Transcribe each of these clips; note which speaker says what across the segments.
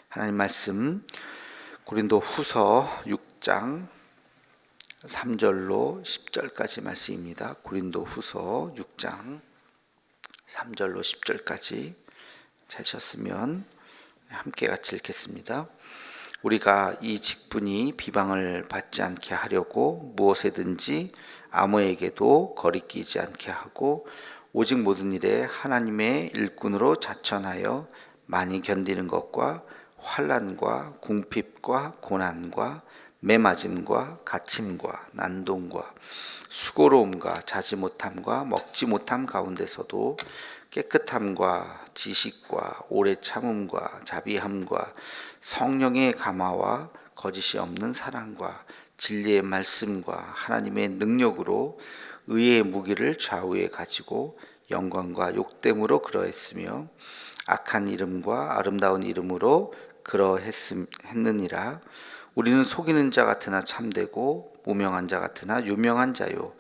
Speaker 1: 하나님 말씀 고린도 후서 6장 3절로 10절까지 말씀입니다. 고린도 후서 6장 3절로 10절까지 찾으셨으면 함께 같이 읽겠습니다. 우리가 이 직분이 비방을 받지 않게 하려고 무엇에든지 아무에게도 거리끼지 않게 하고 오직 모든 일에 하나님의 일꾼으로 자천하여 많이 견디는 것과 환난과 궁핍과 고난과 매맞음과 갇힘과 난동과 수고로움과 자지 못함과 먹지 못함 가운데서도 깨끗함과 지식과 오래 참음과 자비함과 성령의 감화와 거짓이 없는 사랑과 진리의 말씀과 하나님의 능력으로 의의 무기를 좌우에 가지고 영광과 욕됨으로 그러했으며 악한 이름과 아름다운 이름으로 그러했느니라. 우리는 속이는 자 같으나 참되고 무명한 자 같으나 유명한 자요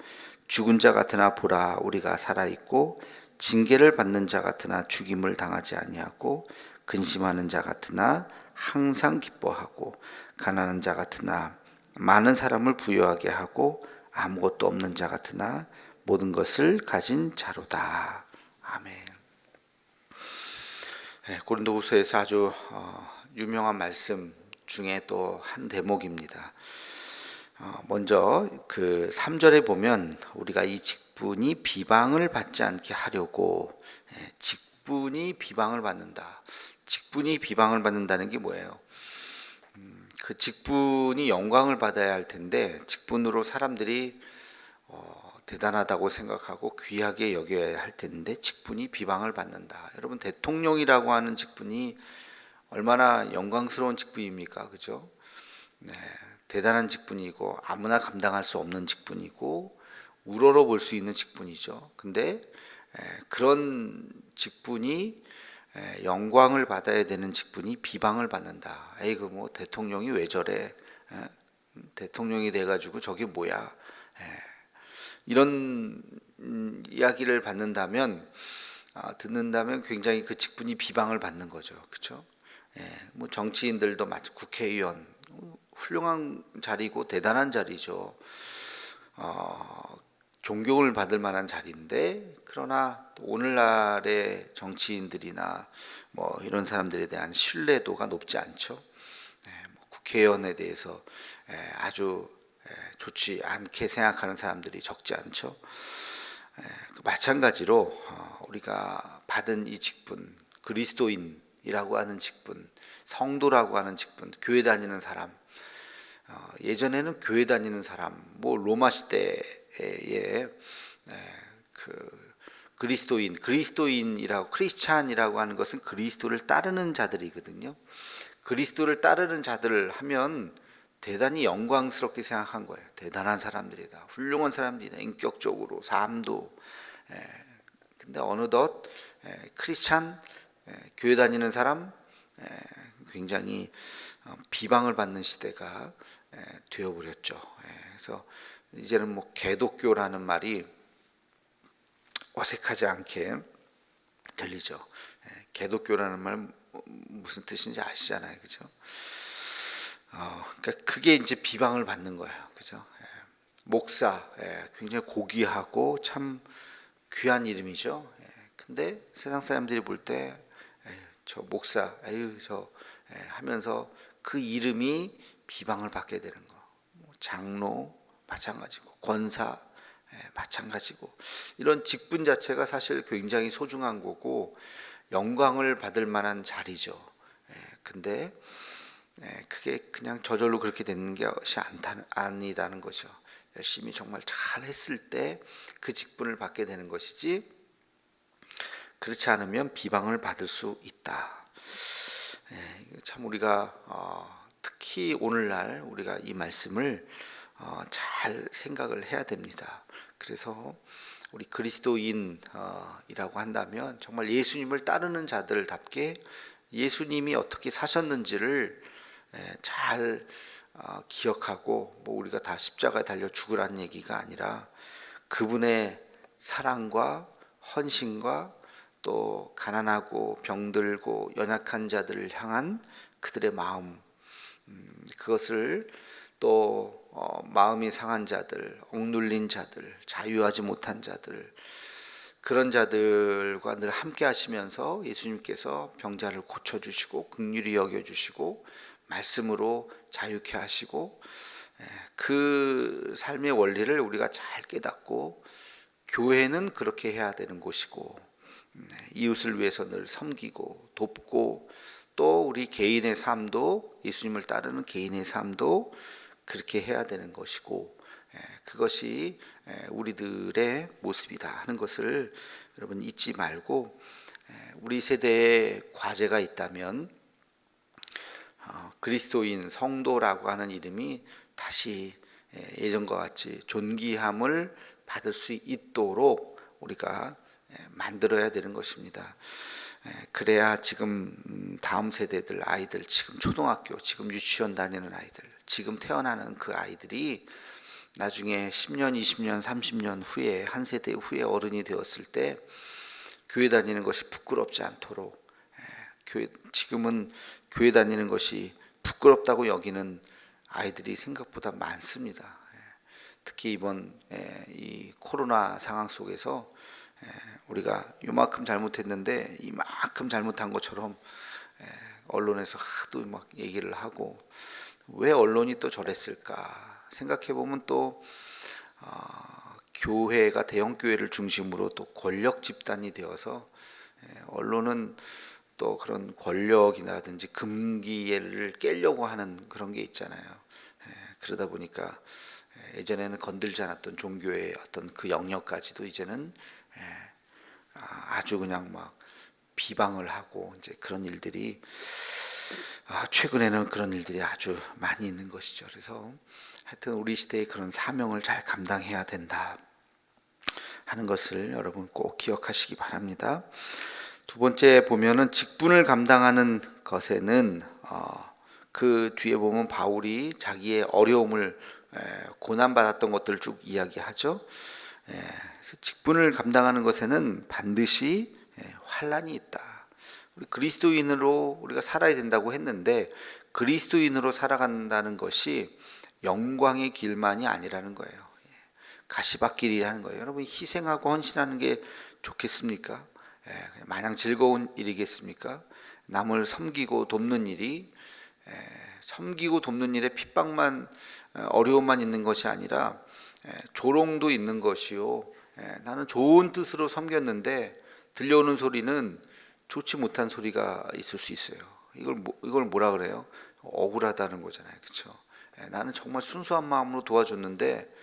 Speaker 1: 죽은 자 같으나 보라 우리가 살아있고 징계를 받는 자 같으나 죽임을 당하지 아니하고 근심하는 자 같으나 항상 기뻐하고 가난한 자 같으나 많은 사람을 부유하게 하고 아무것도 없는 자 같으나 모든 것을 가진 자로다. 아멘. 고린도후서에서 아주 유명한 말씀 중에 또 한 대목입니다. 먼저 그 3절에 보면 우리가 이 직분이 비방을 받지 않게 하려고, 직분이 비방을 받는다. 직분이 비방을 받는다는 게 뭐예요? 그 직분이 영광을 받아야 할 텐데 직분으로 사람들이 대단하다고 생각하고 귀하게 여겨야 할 텐데 직분이 비방을 받는다. 여러분, 대통령이라고 하는 직분이 얼마나 영광스러운 직분입니까? 그죠? 네, 대단한 직분이고 아무나 감당할 수 없는 직분이고 우러러 볼 수 있는 직분이죠. 근데 그런 직분이 영광을 받아야 되는 직분이 비방을 받는다. 에이그 뭐 대통령이 왜 저래? 대통령이 돼가지고 저게 뭐야? 이런 이야기를 듣는다면 굉장히 그 직분이 비방을 받는 거죠. 그렇죠? 뭐 정치인들도 마치 국회의원 훌륭한 자리고 대단한 자리죠. 존경을 받을 만한 자리인데 그러나 오늘날의 정치인들이나 뭐 이런 사람들에 대한 신뢰도가 높지 않죠. 국회의원에 대해서 아주 좋지 않게 생각하는 사람들이 적지 않죠. 마찬가지로 우리가 받은 이 직분, 그리스도인이라고 하는 직분, 성도라고 하는 직분, 교회 다니는 사람, 예전에는 교회 다니는 사람, 뭐 로마 시대에 그 그리스도인이라고, 크리스찬이라고 하는 것은 그리스도를 따르는 자들이거든요. 그리스도를 따르는 자들을 하면 대단히 영광스럽게 생각한 거예요. 대단한 사람들이다, 훌륭한 사람들이다, 인격적으로 삶도. 근데 어느덧 크리스찬, 교회 다니는 사람, 굉장히 비방을 받는 시대가 되어버렸죠. 그래서 이제는 뭐 개독교라는 말이 어색하지 않게 들리죠. 개독교라는 말 무슨 뜻인지 아시잖아요, 그죠? 그러니까 그게 이제 비방을 받는 거예요, 그죠? 목사, 굉장히 고귀하고 참 귀한 이름이죠. 근데 세상 사람들이 볼 때 저 목사, 저 하면서 그 이름이 비방을 받게 되는 거. 장로 마찬가지고, 권사 마찬가지고, 이런 직분 자체가 사실 굉장히 소중한 거고 영광을 받을 만한 자리죠. 근데 그게 그냥 저절로 그렇게 되는 것이 아니다는 거죠. 열심히 정말 잘 했을 때 그 직분을 받게 되는 것이지, 그렇지 않으면 비방을 받을 수 있다. 참 우리가 특히 오늘날 우리가 이 말씀을 잘 생각을 해야 됩니다. 그래서 우리 그리스도인이라고 한다면 정말 예수님을 따르는 자들답게 예수님이 어떻게 사셨는지를 잘 기억하고, 뭐 우리가 다 십자가에 달려 죽으라는 얘기가 아니라 그분의 사랑과 헌신과 또 가난하고 병들고 연약한 자들을 향한 그들의 마음, 그것을 또 마음이 상한 자들, 억눌린 자들, 자유하지 못한 자들, 그런 자들과 늘 함께 하시면서 예수님께서 병자를 고쳐주시고 긍휼히 여겨주시고 말씀으로 자유케 하시고, 그 삶의 원리를 우리가 잘 깨닫고 교회는 그렇게 해야 되는 곳이고, 이웃을 위해서 늘 섬기고 돕고, 또 우리 개인의 삶도 예수님을 따르는 개인의 삶도 그렇게 해야 되는 것이고, 그것이 우리들의 모습이다 하는 것을 여러분 잊지 말고, 우리 세대에 과제가 있다면 그리스도인 성도라고 하는 이름이 다시 예전과 같이 존귀함을 받을 수 있도록 우리가 만들어야 되는 것입니다. 그래야 지금 다음 세대들 아이들, 지금 초등학교, 지금 유치원 다니는 아이들, 지금 태어나는 그 아이들이 나중에 10년, 20년, 30년 후에 한 세대 후에 어른이 되었을 때 교회 다니는 것이 부끄럽지 않도록, 지금은 교회 다니는 것이 부끄럽다고 여기는 아이들이 생각보다 많습니다. 특히 이번 이 코로나 상황 속에서 우리가 이만큼 잘못했는데 이만큼 잘못한 것처럼 언론에서 하도 막 얘기를 하고, 왜 언론이 또 저랬을까 생각해 보면 또 교회가 대형 교회를 중심으로 또 권력 집단이 되어서 언론은 또 그런 권력이라든지 금기를 깨려고 하는 그런 게 있잖아요. 그러다 보니까 예전에는 건들지 않았던 종교의 어떤 그 영역까지도 이제는 아주 그냥 막 비방을 하고, 이제 그런 일들이 최근에는 그런 일들이 아주 많이 있는 것이죠. 그래서 하여튼 우리 시대의 그런 사명을 잘 감당해야 된다 하는 것을 여러분 꼭 기억하시기 바랍니다. 두 번째 보면은 직분을 감당하는 것에는 그 뒤에 보면 바울이 자기의 어려움을 고난받았던 것들을 쭉 이야기하죠. 그래서 직분을 감당하는 것에는 반드시 환난이 있다. 우리 그리스도인으로 우리가 살아야 된다고 했는데, 그리스도인으로 살아간다는 것이 영광의 길만이 아니라는 거예요. 가시밭길이라는 거예요. 여러분, 희생하고 헌신하는 게 좋겠습니까? 마냥 즐거운 일이겠습니까? 남을 섬기고 돕는 일이, 섬기고 돕는 일에 핍박만 어려움만 있는 것이 아니라 조롱도 있는 것이요, 나는 좋은 뜻으로 섬겼는데 들려오는 소리는 좋지 못한 소리가 있을 수 있어요. 이걸 뭐라 그래요? 억울하다는 거잖아요, 그렇죠? 나는 정말 순수한 마음으로 도와줬는데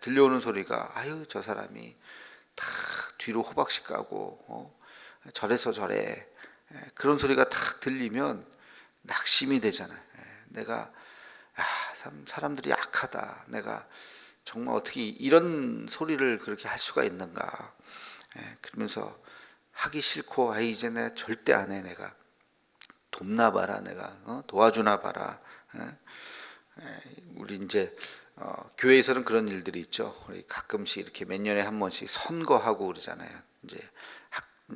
Speaker 1: 들려오는 소리가, 아유 저 사람이 다 뒤로 호박씨 까고 저래서 저래, 그런 소리가 탁 들리면 낙심이 되잖아요. 내가 사람들이 악하다, 내가 정말 어떻게 이런 소리를 그렇게 할 수가 있는가, 그러면서 하기 싫고, 이제 내가 절대 안 해, 내가 돕나 봐라, 내가 도와주나 봐라. 우리 이제 교회에서는 그런 일들이 있죠. 우리 가끔씩 이렇게 몇 년에 한 번씩 선거하고 그러잖아요. 이제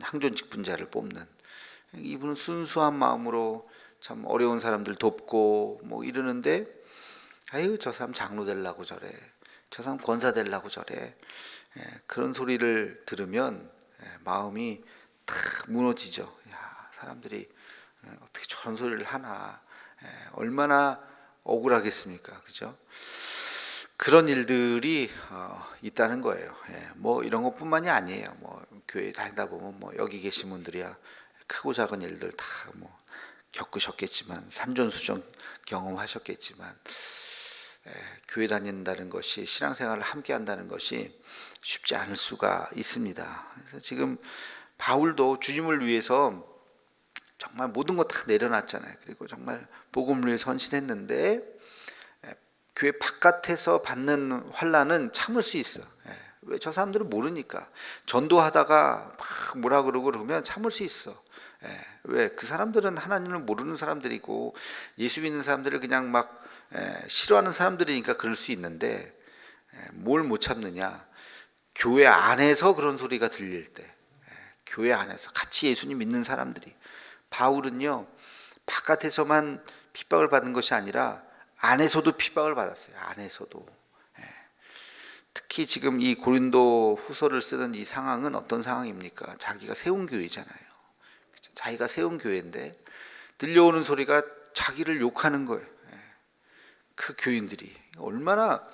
Speaker 1: 항존 직분자를 뽑는, 이분은 순수한 마음으로 참 어려운 사람들 돕고 뭐 이러는데, 아유 저 사람 장로 되려고 저래, 저 사람 권사 되려고 저래, 그런 소리를 들으면 마음이 탁 무너지죠. 야, 사람들이 어떻게 저런 소리를 하나, 얼마나 억울하겠습니까, 그죠? 그런 일들이 있다는 거예요. 뭐 이런 것뿐만이 아니에요. 뭐 교회 다니다 보면 뭐 여기 계신 분들이야 크고 작은 일들 다 뭐 겪으셨겠지만, 산전수전 경험하셨겠지만, 교회 다닌다는 것이, 신앙생활을 함께 한다는 것이 쉽지 않을 수가 있습니다. 그래서 지금 바울도 주님을 위해서 정말 모든 것 다 내려놨잖아요. 그리고 정말 복음을 위해 헌신했는데 교회 바깥에서 받는 환난은 참을 수 있어. 왜? 저 사람들은 모르니까. 전도하다가 막 뭐라 그러면 참을 수 있어. 왜? 그 사람들은 하나님을 모르는 사람들이고 예수 믿는 사람들을 그냥 막 싫어하는 사람들이니까 그럴 수 있는데, 뭘 못 참느냐? 교회 안에서 그런 소리가 들릴 때, 교회 안에서 같이 예수님 믿는 사람들이. 바울은요 바깥에서만 핍박을 받은 것이 아니라 안에서도 핍박을 받았어요. 안에서도. 특히 지금 이 고린도 후서를 쓰는 이 상황은 어떤 상황입니까? 자기가 세운 교회잖아요. 자기가 세운 교회인데 들려오는 소리가 자기를 욕하는 거예요. 그 교인들이 얼마나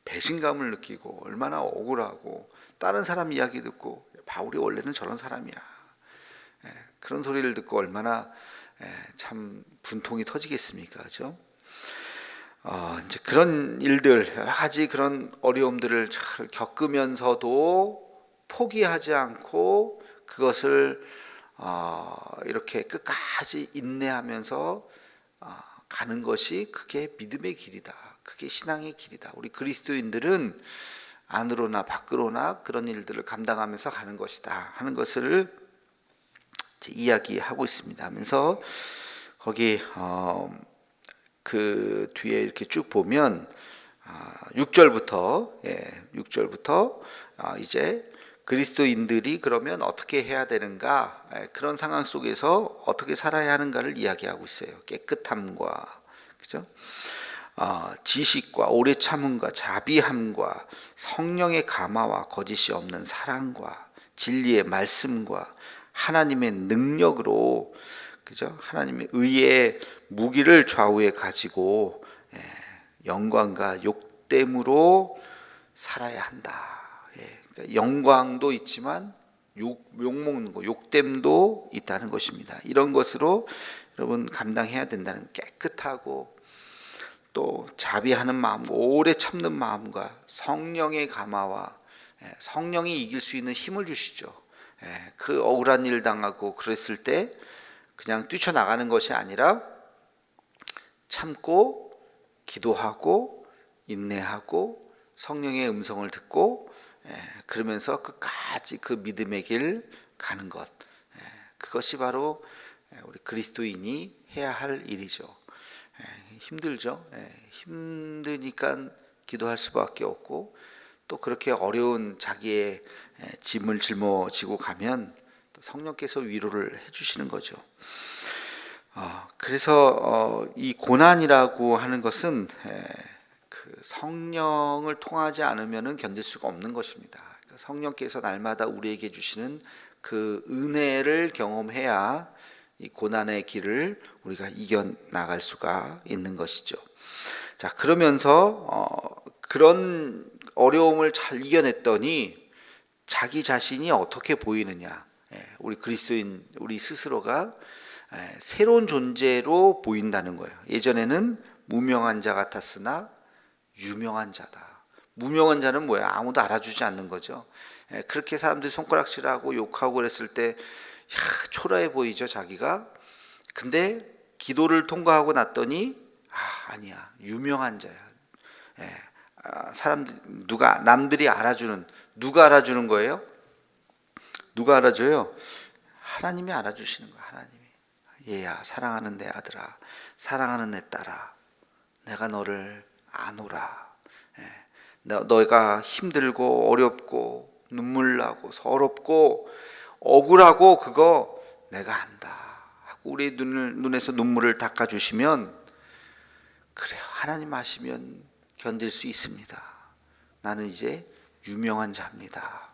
Speaker 1: 배신감을 느끼고 얼마나 억울하고, 다른 사람 이야기 듣고 바울이 원래는 저런 사람이야, 그런 소리를 듣고 얼마나 참 분통이 터지겠습니까? 그죠? 이제 그런 일들, 여러 가지 그런 어려움들을 잘 겪으면서도 포기하지 않고 그것을 이렇게 끝까지 인내하면서 가는 것이, 그게 믿음의 길이다. 그게 신앙의 길이다. 우리 그리스도인들은 안으로나 밖으로나 그런 일들을 감당하면서 가는 것이다 하는 것을 이야기하고 있습니다. 하면서 거기 그 뒤에 이렇게 쭉 보면 6절부터 이제 그리스도인들이 그러면 어떻게 해야 되는가, 그런 상황 속에서 어떻게 살아야 하는가를 이야기하고 있어요. 깨끗함과, 그죠? 지식과 오래 참음과 자비함과 성령의 감화와 거짓이 없는 사랑과 진리의 말씀과 하나님의 능력으로, 그죠? 하나님의 의의 무기를 좌우에 가지고 영광과 욕됨으로 살아야 한다. 그러니까 영광도 있지만 욕먹는 거, 욕됨도 있다는 것입니다. 이런 것으로 여러분 감당해야 된다는, 깨끗하고 또 자비하는 마음, 오래 참는 마음과 성령의 감화와, 성령이 이길 수 있는 힘을 주시죠. 그 억울한 일 당하고 그랬을 때 그냥 뛰쳐나가는 것이 아니라 참고 기도하고 인내하고 성령의 음성을 듣고, 그러면서 끝까지 그 믿음의 길 가는 것, 그것이 바로 우리 그리스도인이 해야 할 일이죠. 힘들죠. 힘드니까 기도할 수밖에 없고, 또 그렇게 어려운 자기의 짐을 짊어지고 가면 또 성령께서 위로를 해주시는 거죠. 그래서 이 고난이라고 하는 것은 그 성령을 통하지 않으면 견딜 수가 없는 것입니다. 그러니까 성령께서 날마다 우리에게 주시는 그 은혜를 경험해야 이 고난의 길을 우리가 이겨나갈 수가 있는 것이죠. 자, 그러면서 그런 어려움을 잘 이겨냈더니 자기 자신이 어떻게 보이느냐, 우리 그리스도인 우리 스스로가 새로운 존재로 보인다는 거예요. 예전에는 무명한 자 같았으나 유명한 자다. 무명한 자는 뭐야? 아무도 알아주지 않는 거죠. 그렇게 사람들이 손가락질하고 욕하고 그랬을 때 초라해 보이죠, 자기가. 근데 기도를 통과하고 났더니 아니야, 유명한 자야. 사람들, 남들이 알아주는, 누가 알아주는 거예요? 누가 알아줘요? 하나님이 알아주시는 거야. 하나님이. 얘야, 사랑하는 내 아들아, 사랑하는 내 딸아, 내가 너를 아노라. 너가 힘들고 어렵고 눈물 나고 서럽고 억울하고 그거 내가 안다 하고 우리 눈에서 눈물을 닦아주시면, 그래요, 하나님 아시면 견딜 수 있습니다. 나는 이제 유명한 자입니다.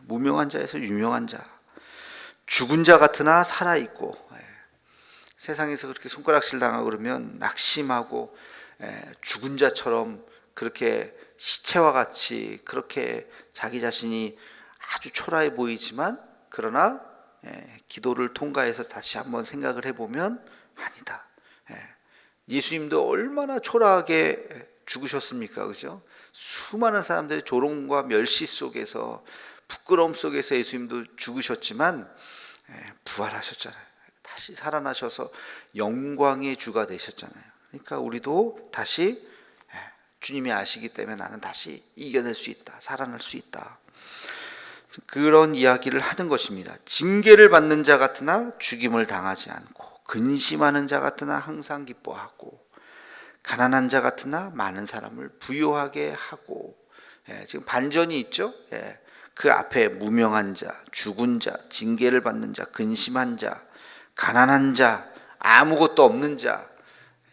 Speaker 1: 무명한 자에서 유명한 자, 죽은 자 같으나 살아있고, 세상에서 그렇게 손가락질 당하고 그러면 낙심하고 죽은 자처럼 그렇게 시체와 같이 그렇게 자기 자신이 아주 초라해 보이지만, 그러나 기도를 통과해서 다시 한번 생각을 해보면 아니다. 예수님도 얼마나 초라하게 죽으셨습니까? 그죠? 수많은 사람들의 조롱과 멸시 속에서, 부끄러움 속에서 예수님도 죽으셨지만 부활하셨잖아요. 다시 살아나셔서 영광의 주가 되셨잖아요. 그러니까 우리도 다시 주님이 아시기 때문에 나는 다시 이겨낼 수 있다, 살아날 수 있다, 그런 이야기를 하는 것입니다. 징계를 받는 자 같으나 죽임을 당하지 않고, 근심하는 자 같으나 항상 기뻐하고, 가난한 자 같으나 많은 사람을 부유하게 하고. 지금 반전이 있죠. 그 앞에 무명한 자, 죽은 자, 징계를 받는 자, 근심한 자, 가난한 자, 아무것도 없는 자,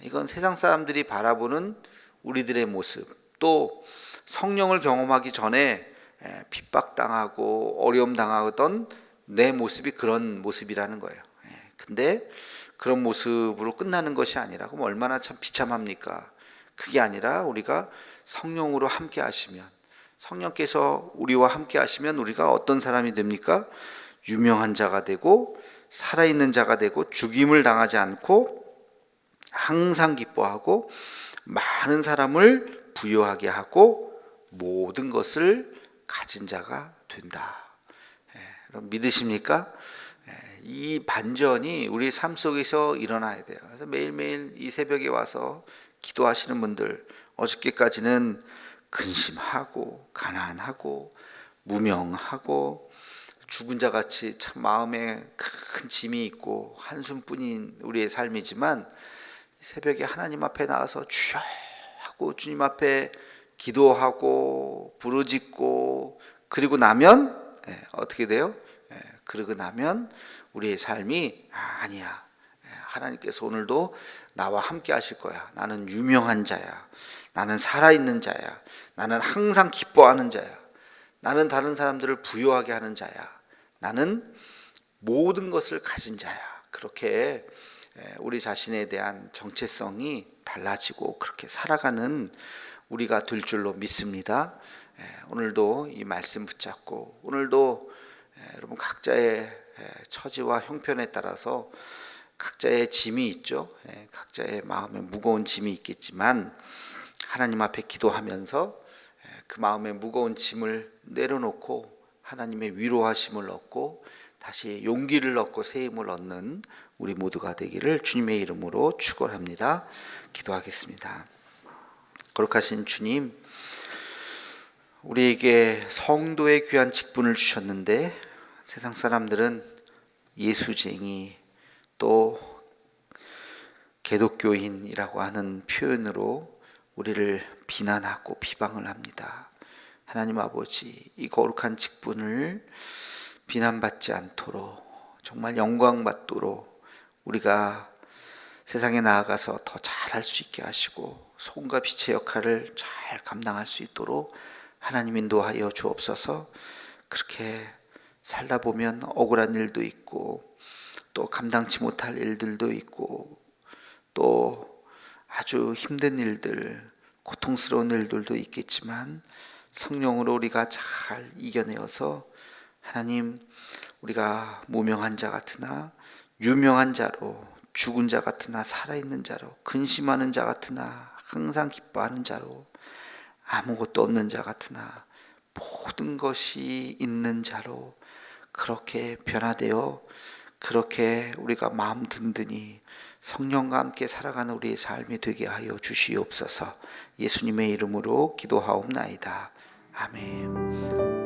Speaker 1: 이건 세상 사람들이 바라보는 우리들의 모습, 또 성령을 경험하기 전에 핍박당하고 어려움 당하던 내 모습이 그런 모습이라는 거예요. 근데 그런 모습으로 끝나는 것이 아니라 그럼 얼마나 참 비참합니까? 그게 아니라 우리가 성령으로 함께 하시면, 성령께서 우리와 함께 하시면 우리가 어떤 사람이 됩니까? 유명한 자가 되고 살아있는 자가 되고 죽임을 당하지 않고 항상 기뻐하고 많은 사람을 부유하게 하고 모든 것을 가진 자가 된다. 여러분 믿으십니까? 이 반전이 우리 삶 속에서 일어나야 돼요. 그래서 매일매일 이 새벽에 와서 기도하시는 분들, 어저께까지는 근심하고 가난하고 무명하고 죽은 자 같이 참 마음에 큰 짐이 있고 한숨뿐인 우리의 삶이지만 새벽에 하나님 앞에 나와서 주여 하고 주님 앞에 기도하고 부르짖고 그리고 나면 어떻게 돼요? 그러고 나면 우리의 삶이 아니야, 하나님께서 오늘도 나와 함께 하실 거야. 나는 유명한 자야. 나는 살아있는 자야. 나는 항상 기뻐하는 자야. 나는 다른 사람들을 부유하게 하는 자야. 나는 모든 것을 가진 자야. 그렇게 우리 자신에 대한 정체성이 달라지고 그렇게 살아가는 우리가 될 줄로 믿습니다. 오늘도 이 말씀 붙잡고 오늘도 여러분 각자의 처지와 형편에 따라서 각자의 짐이 있죠. 각자의 마음에 무거운 짐이 있겠지만 하나님 앞에 기도하면서 그 마음에 무거운 짐을 내려놓고 하나님의 위로하심을 얻고 다시 용기를 얻고 새 힘을 얻는 우리 모두가 되기를 주님의 이름으로 축원합니다. 기도하겠습니다. 거룩하신 주님, 우리에게 성도의 귀한 직분을 주셨는데 세상 사람들은 예수쟁이 또 개독교인이라고 하는 표현으로 우리를 비난하고 비방을 합니다. 하나님 아버지, 이 거룩한 직분을 비난받지 않도록 정말 영광받도록 우리가 세상에 나아가서 더 잘할 수 있게 하시고 소금과 빛의 역할을 잘 감당할 수 있도록 하나님 인도하여 주옵소서. 그렇게 살다 보면 억울한 일도 있고 또 감당치 못할 일들도 있고 또 아주 힘든 일들, 고통스러운 일들도 있겠지만 성령으로 우리가 잘 이겨내어서 하나님, 우리가 무명한 자 같으나 유명한 자로, 죽은 자 같으나 살아있는 자로, 근심하는 자 같으나 항상 기뻐하는 자로, 아무것도 없는 자 같으나 모든 것이 있는 자로 그렇게 변화되어 그렇게 우리가 마음 든든히 성령과 함께 살아가는 우리의 삶이 되게 하여 주시옵소서. 예수님의 이름으로 기도하옵나이다. 아멘.